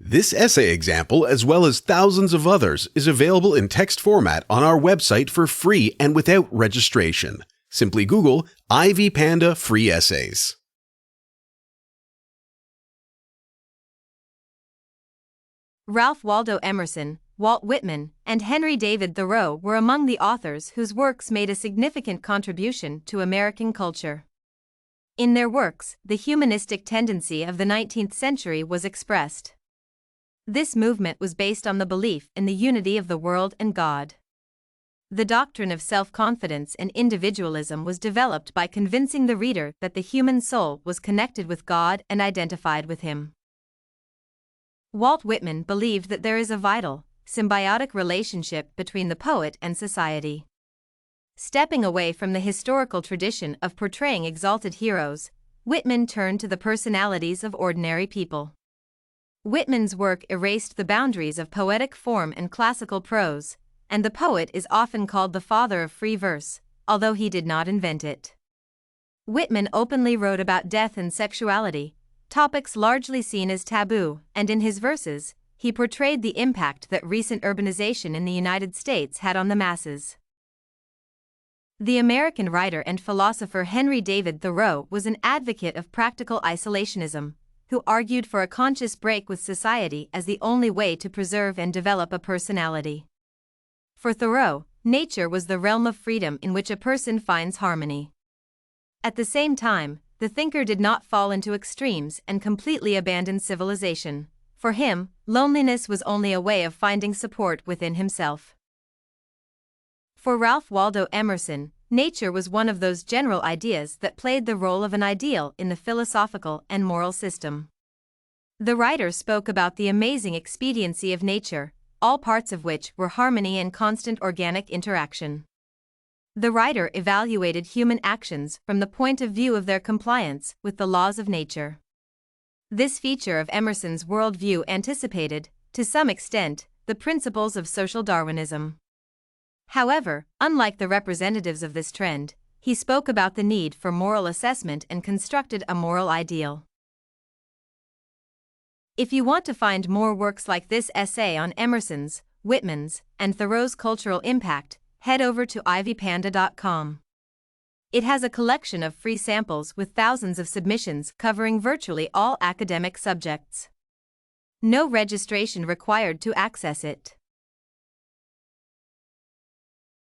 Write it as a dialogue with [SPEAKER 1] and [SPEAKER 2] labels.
[SPEAKER 1] This essay example, as well as thousands of others, is available in text format on our website for free and without registration. Simply Google Ivy Panda Free Essays.
[SPEAKER 2] Ralph Waldo Emerson, Walt Whitman, and Henry David Thoreau were among the authors whose works made a significant contribution to American culture. In their works, the humanistic tendency of the 19th century was expressed. This movement was based on the belief in the unity of the world and God. The doctrine of self-confidence and individualism was developed by convincing the reader that the human soul was connected with God and identified with Him. Walt Whitman believed that there is a vital, symbiotic relationship between the poet and society. Stepping away from the historical tradition of portraying exalted heroes, Whitman turned to the personalities of ordinary people. Whitman's work erased the boundaries of poetic form and classical prose, and the poet is often called the father of free verse, although he did not invent it. Whitman openly wrote about death and sexuality, topics largely seen as taboo, and in his verses, he portrayed the impact that recent urbanization in the United States had on the masses. The American writer and philosopher Henry David Thoreau was an advocate of practical isolationism, who argued for a conscious break with society as the only way to preserve and develop a personality. For Thoreau, nature was the realm of freedom in which a person finds harmony. At the same time, the thinker did not fall into extremes and completely abandon civilization. For him, loneliness was only a way of finding support within himself. For Ralph Waldo Emerson, nature was one of those general ideas that played the role of an ideal in the philosophical and moral system. The writer spoke about the amazing expediency of nature, all parts of which were harmony and constant organic interaction. The writer evaluated human actions from the point of view of their compliance with the laws of nature. This feature of Emerson's worldview anticipated, to some extent, the principles of social Darwinism. However, unlike the representatives of this trend, he spoke about the need for moral assessment and constructed a moral ideal. If you want to find more works like this essay on Emerson's, Whitman's, and Thoreau's cultural impact, head over to ivypanda.com. It has a collection of free samples with thousands of submissions covering virtually all academic subjects. No registration required to access it.